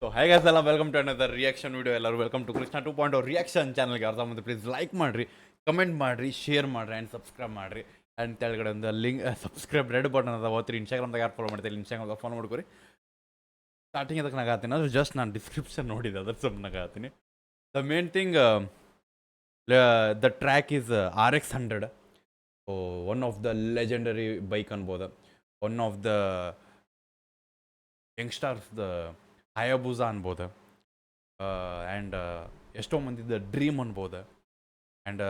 So hi guys ಎಲ್ಲ welcome to another reaction video. ಎಲ್ಲರೂ welcome to Krishna 2.0 reaction ಚಾನಲ್ಗೆ. ಅರ್ಧ ಮುಂದೆ ಪ್ಲೀಸ್ ಲೈಕ್ ಮಾಡಿರಿ, ಕಮೆಂಟ್ ಮಾಡಿರಿ, ಶೇರ್ ಮಾಡಿರಿ ಆ್ಯಂಡ್ ಸಬ್ಸ್ಕ್ರೈಬ್ ಮಾಡಿರಿ. ಆ್ಯಂಡ್ ಕೆಳಗಡೆ ಒಂದು ಲಿಂಕ್ ಸಬ್ಸ್ಕ್ರೈಬ್ ರೆಡ್ ಬಟನ್ ಅದ ಓದ್ತೀರಿ. ಇನ್ಸ್ಟಾಗ್ರಾಮ್ದಾಗ ಯಾರು ಫಾಲೋ ಮಾಡ್ತೀರಿ ಇನ್ಸ್ಟಾಗ್ರಾಮ್ದಾಗ ಫಾಲೋ ಮಾಡ್ಕೊರಿ. ಸ್ಟಾರ್ಟಿಂಗ್ ಅದಕ್ಕೆ ನಗಾತೀನಿ, ಅದು ಜಸ್ಟ್ ನಾನು ಡಿಸ್ಕ್ರಿಪ್ಷನ್ ನೋಡಿದೆ ಅದ್ರ ಸ್ವಲ್ಪ ನಗಾತೀನಿ. The main thing the track is RX100. One of the legendary bike ಅನ್ಬೋದು. One of the youngsters the Hayabusa ಅನ್ಬೋದು. ಆ್ಯಂಡ್ ಎಷ್ಟೋ ಮಂದಿದ ಡ್ರೀಮ್ ಅನ್ಬೋದು. ಆ್ಯಂಡ್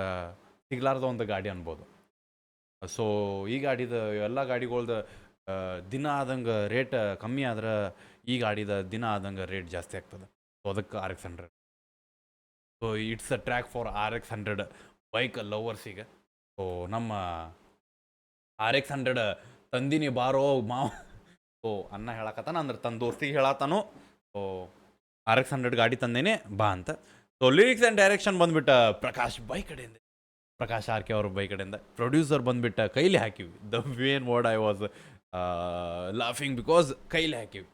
ಸಿಗ್ಲಾರ್ದ ಒಂದು ಗಾಡಿ ಅನ್ಬೋದು. ಸೊ ಈ ಗಾಡಿದ ಎಲ್ಲ ಗಾಡಿಗಳ್ದು ದಿನ ಆದಂಗೆ ರೇಟ್ ಕಮ್ಮಿ ಆದ್ರೆ ಈ ಗಾಡಿದ ದಿನ ಆದಂಗೆ ರೇಟ್ ಜಾಸ್ತಿ ಆಗ್ತದೆ. ಸೊ ಅದಕ್ಕೆ RX100. So it's a track for RX100 bike ಲವರ್ಸಿಗೆ. ಸೊ ನಮ್ಮ RX100 ತಂದಿನಿ ಬಾರೋ ಮಾವ. ಸೊ ಅನ್ನ ಹೇಳಕತ್ತಾನ ಅಂದ್ರೆ ತನ್ನ ದೋಸ್ತಿಗೆ ಹೇಳತ್ತಾನು. ಸೊ RX100 ಗಾಡಿ ತಂದೇನೆ ಬಾ ಅಂತ. ಸೊ ಲಿರಿಕ್ಸ್ ಆ್ಯಂಡ್ ಡೈರೆಕ್ಷನ್ ಬಂದ್ಬಿಟ್ಟು ಪ್ರಕಾಶ್ ಬೈ ಕಡೆಯಿಂದ, ಪ್ರಕಾಶ್ RK ಅವ್ರ ಬೈ ಕಡೆಯಿಂದ. ಪ್ರೊಡ್ಯೂಸರ್ ಬಂದ್ಬಿಟ್ಟು ಕೈಲಿ ಹಾಕಿವಿ. The main word I was laughing because ಕೈಲಿ ಹಾಕಿವಿ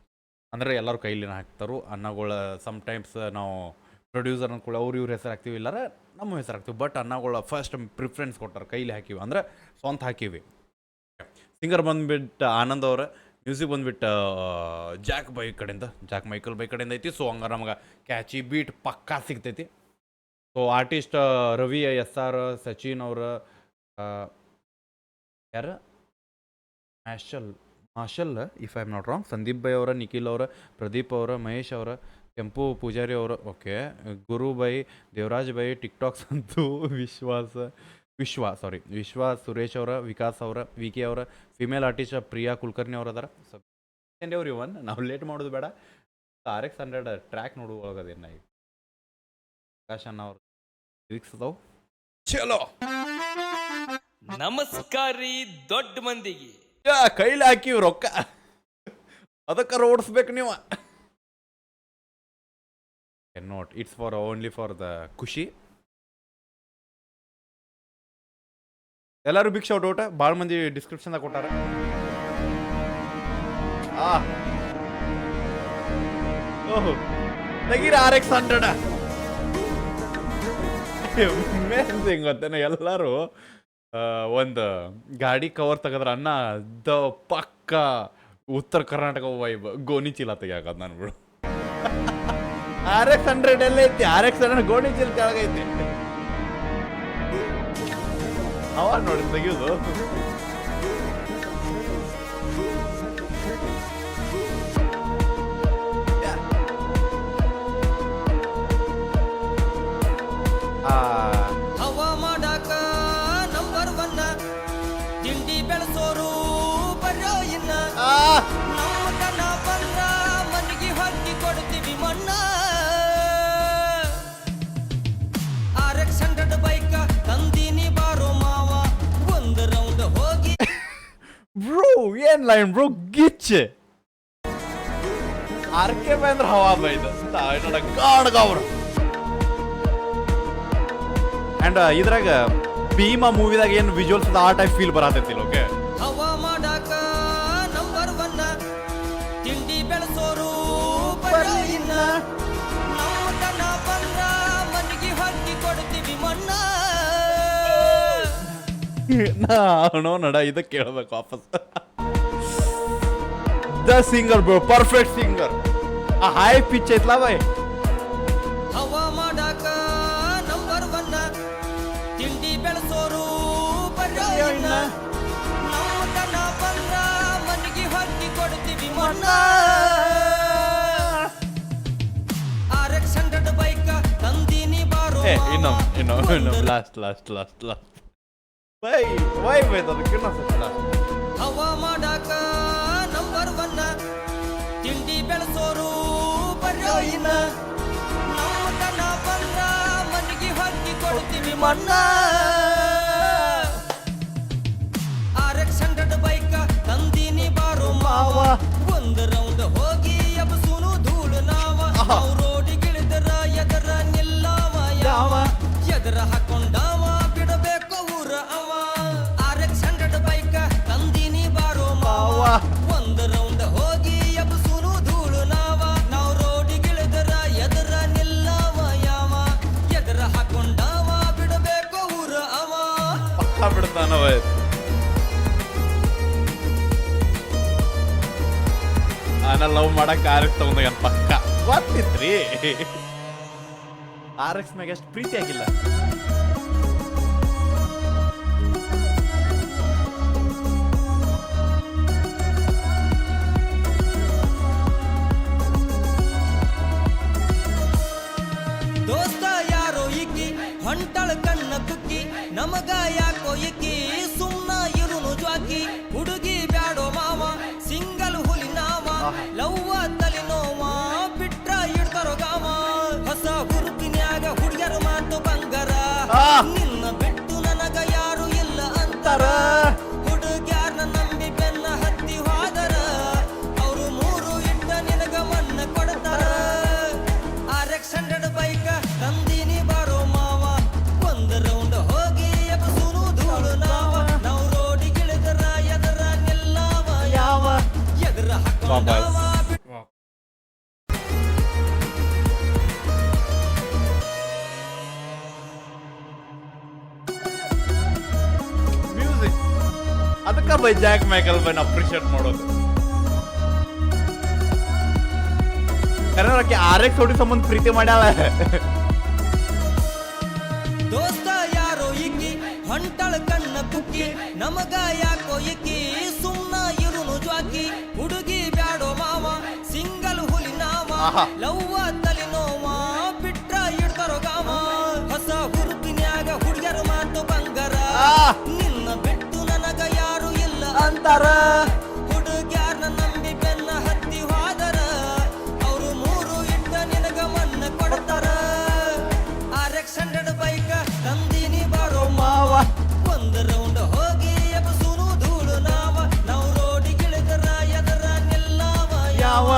ಅಂದರೆ ಎಲ್ಲರೂ ಕೈಲಿನ ಹಾಕ್ತಾರು ಅನ್ನಗಳ. ಸಮ್ಟೈಮ್ಸ್ ನಾವು ಪ್ರೊಡ್ಯೂಸರ್ ಅಂದ್ಕೊಳ್ಳಿ ಅವ್ರು ಇವ್ರ ಹೆಸರು ಹಾಕ್ತೀವಿ, ಇಲ್ಲಾರ ನಮ್ಮ ಹೆಸರು ಹಾಕ್ತೀವಿ. ಬಟ್ ಅನ್ನಗಳ ಫಸ್ಟ್ ಪ್ರಿಫರೆನ್ಸ್ ಕೊಟ್ಟಾರೆ, ಕೈಲಿ ಹಾಕಿವಿ ಅಂದರೆ ಸ್ವಂತ ಹಾಕಿವಿ. ಸಿಂಗರ್ ಬಂದ್ಬಿಟ್ಟು ಆನಂದ್ ಅವ್ರ, ಮ್ಯೂಸಿಕ್ ಬಂದ್ಬಿಟ್ಟು ಜಾಕ್ ಬೈ ಕಡೆಯಿಂದ, ಜಾಕ್ ಮೈಕಲ್ ಬೈ ಕಡೆಯಿಂದ ಐತಿ. ಸೊ ಹಂಗಾರೆ ನಮಗೆ ಕ್ಯಾಚಿ ಬೀಟ್ ಪಕ್ಕಾ ಸಿಗ್ತೈತಿ. So artist Ravi SR, Sachin ಅವ್ರ, ಯಾರು Marshal if I am not wrong, Sandeep by ಅವರ, ನಿಖಿಲ್ ಅವರ, ಪ್ರದೀಪ್ ಅವರ, ಮಹೇಶ್ ಅವರ, ಕೆಂಪು ಪೂಜಾರಿ ಅವರು, okay, Guru by, Devaraj by, TikTok Santhu, Vishwa, Suresh ಅವರ, ವಿಕಾಸ್ ಅವರ, VK ಅವರ, ಫಿಮೇಲ್ ಆರ್ಟಿಸ್ಟ್ ಪ್ರಿಯಾ ಕುಲಕರ್ಣಿ ಅವ್ರು ಅದಾರ. ಸೊ ಅವ್ರು ಇವನ್ ನಾವು ಲೇಟ್ ಮಾಡೋದು ಬೇಡ. RX100 ಟ್ರ್ಯಾಕ್ ನೋಡುವಾಗದೇನ ಈಗ ಪ್ರಕಾಶ್ ಅಣ್ಣ ಅವ್ರು ಲಿರಿಕ್ಸ್ ಅದಾವು. ಚಲೋ ನಮಸ್ಕಾರಿ ದೊಡ್ಡ ಮಂದಿಗೆ. ಕೈಲಿ ಹಾಕಿವಿ ರೊಕ್ಕ, ಅದಕ್ಕೆ ಓಡಿಸ್ಬೇಕು ನೀವು. Note it's for only for the ಖುಷಿ. ಎಲ್ಲರೂ ಬಿಗ್ ಶೌಟ್ ಔಟ್. ಭಾಳ ಮಂದಿ ಡಿಸ್ಕ್ರಿಪ್ಷನ್ದಾಗ ಕೊಟ್ಟಾರ. ಓಹೋ ತೆಗೀರ RX100 ಅಮೇಜಿಂಗ್ ಗೊತ್ತೇನೆ. ಎಲ್ಲರೂ ಒಂದು ಗಾಡಿ ಕವರ್ ತೆಗೆದ್ರ ಅನ್ನ ದ ಪಕ್ಕ ಉತ್ತರ ಕರ್ನಾಟಕ ವೈಬ್ ಗೋಣಿ ಚೀಲ ತೆಗಿಯಾಕದ ನಾನು ಬಿಡು. RX100 ಎಲ್ಲ ಐತಿ, RX100 ಗೋಣಿ ಚೀಲ ಕೆಳಗೈತಿ. ಅವ ನೋಡಿ ತೆಗಿಯೋದು. ಹವಾ ಮಾಡಾಕ ನಂಬರ್ 1 ತಿಂಡಿ ಬೆಳೆಸೋರು ಬರ್ಯೋ ಇನ್ನ. ನಮ್ಮದನ್ನ ಬಂದ್ರ ಮನೆಗೆ ಹೊತ್ತಿ ಕೊಡ್ತೀವಿ ಮಣ್ಣ. RX100 ಬೈಕ ತಂದಿನಿ ಬಾರೋ ಮಾವ, ಒಂದು ರೌಂಡ್ ಹೋಗಿ. ಬ್ರೋ ಏನ್ ಲೈನ್ ಬ್ರೋ, ಗಿಚ್ಚೆ RK ಬೈ ಅಂದ್ರೆ ಹವಾ ಬೈದ ಗಾಡ್ಗ ಅವ್ರು. ಆ್ಯಂಡ್ ಇದ್ರಾಗ ಭೀಮಾ ಮೂವಿದಾಗ ಏನು ವಿಜುವಲ್ಸ್ ಆ ಟೈಪ್ ಫೀಲ್ ಬರತೈತಿಲ್ಲ. ಓಕೆ, ಹವಾ ಮಾಡಾಕ ನಂಬರ್ 1 ತಿಂಡಿ ಬೆಳೆಸೋರು ಬರ್ಯೋ ಇನ್ನ. ನಮ್ಮದನ್ನ ಬಂದ್ರ ಮನೆಗೆ ಹೊತ್ತಿ ಕೊಡ್ತೀವಿ ಮಣ್ಣ. ನಾನು ನಡ ಇದಕ್ಕೆ ಕೇಳ್ಬೇಕು ವಾಪಸ್. The singer bro, perfect singer. ಆ ಹೈ ಪಿಚ್ ಐತ್ಲಾ ಬೈ. ಹವಾ ಮಾಡಾಕ ನಂಬರ್ 1 ತಿಂಡಿ ಬೆಳೆಸೋರು ಬರ್ಯೋ ಇನ್ನ. ನಮ್ಮದನ್ನ ಬಂದ್ರ ಮನೆಗೆ ಹೊತ್ತಿ ಕೊಡ್ತೀವಿ ಮಣ್ಣ. RX100 ಬೈಕ ತಂದಿನಿ ಬಾರೋ ಇನ್ನು ಲಾಸ್ಟ್ ಬೈ ಅದಕ್ಕೆ ಹವಾ ಮಾಡಾಕ ನಂಬರ್ 1 ತಿಂಡಿ ಬೆಳೆಸೋರು ಬರ್ಯೋ ಇನ್ನ. ನಮ್ಮದನ್ನ ಬಂದ್ರ ಮನೆಗೆ ಹೊತ್ತಿ ಕೊಡ್ತೀವಿ ಮಣ್ಣ. RX100 ಬೈಕ ತಂದಿನಿ ಬಾರೋ ಮಾವ, ಒಂದು ರೌಂಡ್ ಹೋಗಿ ಎಬಸುನು ಧೂಳು ನಾವ. ನಾವು ರೋಡಿಗಿಳಿದರ ಎದರ ನಿಲ್ಲವ ಯಾವ, ಎದರ ಹಾಕೊಂಡವ ಬಿಡಬೇಕು ಊರ ಅವ. RX100 ಬೈಕ ತಂದಿನಿ ಬಾರೋ ಮಾವ, ಒಂದು ರೌಂಡ್ ಹೋಗಿ ಎಬಸುನು ಧೂಳು ನಾವ. ನಾವು ರೋಡಿಗಿಳ ನನ್ನ ಲವ್ ಮಾಡಕ್ RX ತಗೊಂಡಾಗ ಪಕ್ಕ ಗೊತ್ತಿತ್ರಿ. RX ಮ್ಯಾಗ ಎಷ್ಟು ಪ್ರೀತಿ ಆಗಿಲ್ಲ. ದೋಸ್ತ ಯಾರೋ ಇಕ್ಕಿ ಹೊಂಟಳ ಕಣ್ಣ ಕುಕ್ಕಿ ನಮಗ ಯಾಕೋ ಇಕ್ಕಿ ಸುಮ್ನ ಇರುನು ಜ್ವಾಕಿ ಹುಡುಗಿ ಬ್ಯಾಡೋ ಮಾವ ಸಿಂಗಲ್ ಹುಲಿ ನಾವ ಲವ್ವ ತಲೆ ನೋವ ಬಿಟ್ರ ಇಡ್ತಾರೋ ಗಾವ ಹೊಸ ಹುರುಪಿನ್ಯಾಗ ಹುಡುಗರ ಮಾತು ಬಂಗಾರ ನಿನ್ನ ಬಿಟ್ಟು ನನಗ ಯಾರು ಇಲ್ಲ ಅಂತಾರ ಹುಡುಗ್ಯಾರ್ನ ನಂಬಿ ಬೆನ್ನ ಹತ್ತಿ ಹೋದರ ಅವರು ಮೂರು ಇಟ್ಟ ನಿನಗ ಮನ್ನ ಕೊಡ್ತಾರ RX 100 ಬೈಕ ತಂದಿನಿ ಬಾರೋ ಮಾವ ಒಂದ್ ರೌಂಡ್ ಹೋಗಿ ಎಬ್ಸುನು ಧೂಳು ನಾವ ನಾವು ರೋಡಿಗಿಳಿದರ ಎದರ ನಿಲ್ಲವ ಯಾವ ಎದರ ಹಾಕೊಂಡವ ಮ್ಯೂಸಿಕ್ ಅದಕ್ಕ ಬೈ ಜಾಕ್ ಮೈಕಲ್ ಬೈನ್ ಅಪ್ರಿಷಿಯೇಟ್ ಮಾಡೋದು. ಕನ್ನಡಕ್ಕೆ RX ಹೊಡಿ ಸಂಬಂಧ ಪ್ರೀತಿ ಮಾಡ್ಯಾಳ. ದೋಸ್ತ ಯಾರೋ ಇಕ್ಕಿ ಹೊಂಟಳ ಕಣ್ಣ ಕುಕ್ಕಿ ನಮಗ ಯಾಕೋ ಇಕ್ಕಿ ಸುಮ್ನ ಇರುನು ಜ್ವಾಕಿ ಹುಡುಗಿ ಬ್ಯಾಡೋ ಮಾವ ಸಿಂಗಲ್ ಹುಲಿ ನಾವ ಲವ್ವ ತಲೆ ನೋವ ಬಿಟ್ರ ಇಡ್ತಾರೋ ಗಾವ ಹೊಸ ಹುರುಪಿನ್ಯಾಗ ಹುಡುಗರ ಮಾತು ಬಂಗಾರ ನಿನ್ನ ಬಿಟ್ಟು ನನಗ ಯಾರು ಇಲ್ಲ ಅಂತಾರ ಹುಡುಗ್ಯಾರ್ನ ನಂಬಿ ಬೆನ್ನ ಹತ್ತಿ ಹೋದರ ಅವರು ಮೂರು ಇಟ್ಟ ನಿನಗ ಮನ್ನ ಕೊಡ್ತಾರ RX 100 ಬೈಕ ತಂದಿನಿ ಬಾರೋ ಮಾವ ಒಂದ್ ರೌಂಡ್ ಹೋಗಿ ಎಬ್ಸುನು ಧೂಳು ನಾವ ನಾವು ರೋಡಿಗಿಳಿದರ ಎದರ ನಿಲ್ಲವ ಯಾವ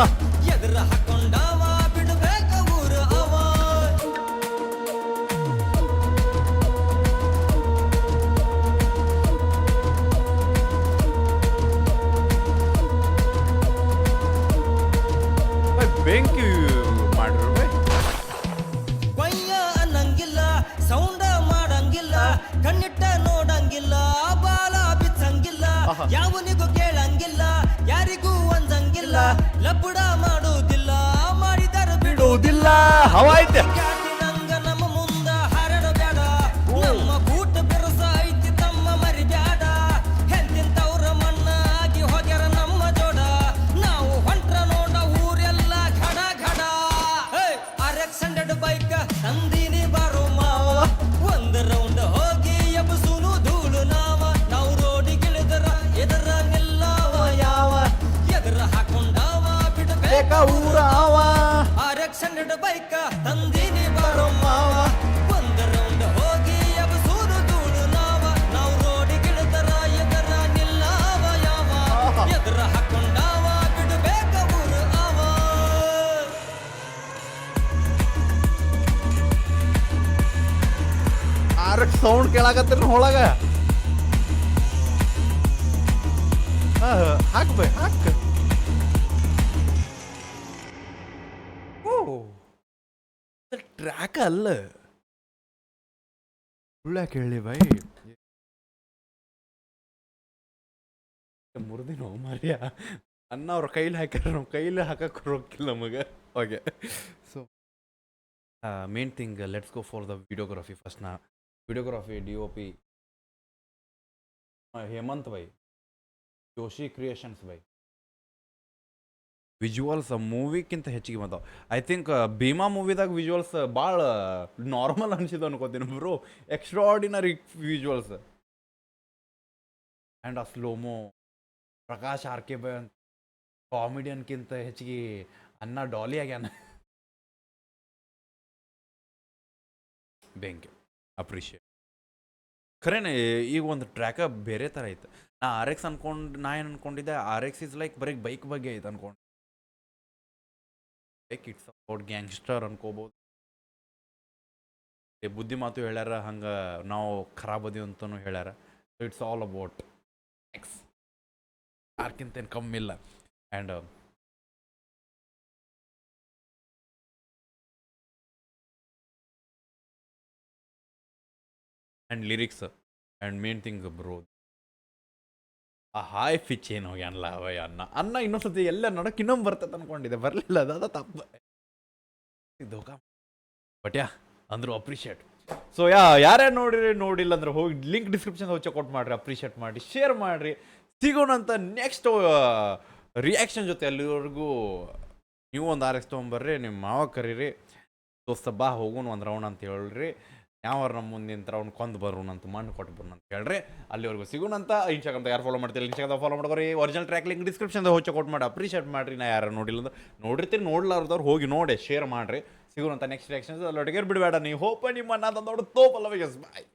ಎದರ ಹಾಕೊಂಡವ ಬಿಡ್ಬೇಕ ಊರು ಅವ ಬೆಂಕಿ ಮಾಡ್ರು ಬೈ. ಕೊಯ್ಯ ಅನ್ನಂಗಿಲ್ಲ ಸೌಂಡ ಮಾಡಂಗಿಲ್ಲ ಕಣ್ಣಿಟ್ಟ ನೋಡಂಗಿಲ್ಲ ಬಾಲ ಬಿಚ್ಚಂಗಿಲ್ಲ ಯಾವನಿಗೂ ಕೇಳಂಗಿಲ್ಲ ಯಾರಿಗೂ ಒಂದಂಗಿಲ್ಲ ಲಪುಡ ಮಾಡುವುದಿಲ್ಲ ಮಾಡಿದರ ಬಿಡುವುದಿಲ್ಲ ಹವಾಯ್ತೆ. ನಂಗ ನಮ್ಮ ಮುಂದ ಹರಡಬೇಡ ನಮ್ಮ ಗೂಟ ಬಿರುಸ ಐತಿ ತಮ್ಮ ಮರಿಬ್ಯಾಡ ಹೆಂತಿಂತವ್ರ ಮಣ್ಣ ಆಗಿ ಹೋಗ್ಯಾರ ನಮ್ಮ ಜೋಡ ನಾವು ಹೊಂಟ್ರ ನೋಡ ಊರೆಲ್ಲ ಘಡ ಘಡ RX 100 ಬೈಕ ತಂದಿನಿ ಬಾರೋ ಮಾವ ಒಂದ್ ರೌಂಡ್ ಹೋಗಿ ಎಬ್ಸುನು ಧೂಳು ನಾವ ನಾವು ರೋಡಿಗಿಳಿದರ ಎದರ ನಿಲ್ಲವ ಯಾವ ಎದರ ಹಾಕೊಂಡವ ಬಿಡ್ಬೇಕ ಊರ ಅವ RX 100 ಬೈಕ ತಂದಿನಿ ಬಾರೋ ಮಾವ ಒಂದ್ ರೌಂಡ್ ಹೋಗಿ ಎಬ್ಸುನು ಧೂಳು ನಾವ ನಾವು ರೋಡಿಗಿಳಿದರ ಎದರ ನಿಲ್ಲವ ಯಾವ ಎದರ ಹಾಕೊಂಡವ ಬಿಡ್ಬೇಕ ಊರ ಅವ RX ಸೌಂಡ್ ಕೇಳಾಕತ್ತಿರ ಒಳಗ. ಹಾಕ್ ಬೈ ಹಾಕ್. ಓ ಟ್ರ್ಯಾಕ್ ಅಲ್ಲ ಸುಳ್ಳ ಕೇಳಿ ಬೈ. ಮುರಿದಿನ ಮಾರ್ಯ ಅನ್ನ ಅವ್ರ ಕೈಲಿ ಹಾಕ್ಯಾರ ನಮ್ಮ ಕೈಲಿ ಹಾಕಕ್ಕೆ ರೊಕ್ಕಿಲ್ಲ ನಮಗೆ. Okay so main thing let's go for the videography first. ನಾ videography DOP Hemanth by Joshi creations ಬೈ. ವಿಜುವಲ್ಸ್ ಮೂವಿಕ್ಕಿಂತ ಹೆಚ್ಚಿಗೆ ಬಂದಾವ. ಐ ಥಿಂಕ್ ಭೀಮಾ ಮೂವಿದಾಗ ವಿಜುವಲ್ಸ್ ಭಾಳ ನಾರ್ಮಲ್ ಅನ್ಸಿದ್ದು ಅನ್ಕೋತೀನಿ ಬ್ರೋ. ಎಕ್ಸ್ಟ್ರಾರ್ಡಿನರಿ ವಿಜುವಲ್ಸ್ ಆ್ಯಂಡ್ ಆ ಸ್ಲೋಮೋ ಪ್ರಕಾಶ್ RK ಬೈ ಅಂತ ಕಾಮಿಡಿಯನ್ಕಿಂತ ಹೆಚ್ಚಿಗೆ ಅನ್ನ ಡಾಲಿ ಆಗ್ಯಾನ. ಬೆಂಕಿ ಅಪ್ರಿಷಿಯೇಟ್ ಖರೇನೆ. ಈಗ ಒಂದು ಟ್ರ್ಯಾಕ ಬೇರೆ ಥರ ಐತೆ. ನಾ RX ನಾ ಏನು ಅನ್ಕೊಂಡಿದ್ದೆ RX ಇಸ್ ಲೈಕ್ ಬರೀ ಬೈಕ್ ಬಗ್ಗೆ ಐತೆ ಅನ್ಕೊಂಡು. ಲೈಕ್ ಇಟ್ಸ್ ಅಬೌಟ್ ಗ್ಯಾಂಗ್ಸ್ಟರ್ ಅನ್ಕೋಬೋದು. ಬುದ್ಧಿ ಮಾತು ಹೇಳ್ಯಾರ ಹಂಗೆ ನಾವು ಖರಾಬ್ ಅದೀವಿ ಅಂತಲೂ ಹೇಳ್ಯಾರ. ಸೊ ಇಟ್ಸ್ ಆಲ್ ಅಬೌಟ್ ಎಕ್ಸ್ ಯಾರ್ಕಿಂತ ಏನು ಕಮ್ಮಿ ಇಲ್ಲ. And lyrics and main thing bro ಆ ಹಾಯ್ ಫಿಚ್ ಏನು ಹೋಗ್ಯಾನಲ್ಲ ಅವಯ್ಯ ಅನ್ನ ಇನ್ನೊಂದ್ಸತಿ ಎಲ್ಲ ನೋಡಕ್ಕೆ ಇನ್ನೊಮ್ಮೆ ಬರ್ತದೆ ಅನ್ಕೊಂಡಿದ್ದೆ ಬರಲಿಲ್ಲ ಅದ ತಪ್ಪು ಇದು ಬಟ್ ಯಾ ಅಂದರು ಅಪ್ರಿಷಿಯೇಟ್. ಸೊ ಯಾರ್ಯಾರು ನೋಡಿಲ್ಲ ಅಂದ್ರೆ ಹೋಗಿ ಲಿಂಕ್ ಡಿಸ್ಕ್ರಿಪ್ಷನ್ ಚೆಕ್ಔಟ್ ಮಾಡಿರಿ, ಅಪ್ರಿಷಿಯೇಟ್ ಮಾಡಿ, ಶೇರ್ ಮಾಡಿರಿ. ಸಿಗೋಣಂತ ನೆಕ್ಸ್ಟ್ ರಿಯಾಕ್ಷನ್ ಜೊತೆ. ಅಲ್ಲಿವರೆಗೂ ನೀವು ಒಂದು RX ತೊಗೊಂಬರ್ರಿ, ನಿಮ್ಮ ಮಾವ ಕರೀರಿ, ದೋಸ್ತ ಬಾ ಹೋಗೋಣ ಒಂದು ರೌಂಡ್ ಅಂತ ಹೇಳ್ರಿ, ಯಾವಾರ ನಮ್ಮ ಮುಂದಿನ ರೌಂಡ್ ಕೊಂದು ಬರೋಣ ಅಂತ ಮಣ್ಣು ಕೊಟ್ಟು ಬರೋಣ ಅಂತ ಹೇಳ್ರಿ. ಅಲ್ಲಿವರೆಗೂ ಸಿಗೋಣಂತ. ಇನ್ಸ್ಟಾಗ್ರಾಮ್ ಯಾರು ಫಾಲೋ ಮಾಡ್ತೀರಿ ಇನ್ಸ್ಟಾಗ್ರಾಮ್ ಫಾಲೋ ಮಾಡ್ಕೊರಿ. ಒರಿಜಿನಲ್ ಟ್ರ್ಯಾಕ್ ಲಿಂಕ್ ಡಿಸ್ಕ್ರಿಪ್ಷನ್ದಾಗ ಹೋಗಿ ಚೆಕ್ಔಟ್ ಮಾಡಿ, ಅಪ್ರಿಷಿಯೇಟ್ ಮಾಡಿರಿ. ನಾ ಯಾರು ನೋಡಿಲ್ಲ ಅಂದ್ರೆ ನೋಡಿರ್ತೀರಿ, ನೋಡ್ಲಾರ್ದವ್ರು ಹೋಗಿ ನೋಡಿ ಶೇರ್ ಮಾಡಿರಿ. ಸಿಗೋಣಂತ ನೆಕ್ಸ್ಟ್ ರಿಯಾಕ್ಷನ್ಸ್. ಅಲ್ಲೊಟ್ಟಿಗೆ ಬಿಡಬೇಡ ನೀವು. ಹೋಪ ನಿಮ್ಮ ನನ್ನ ದೊಡ್ಡ ತೋಪಲ್ಲ. ಬಾಯ್.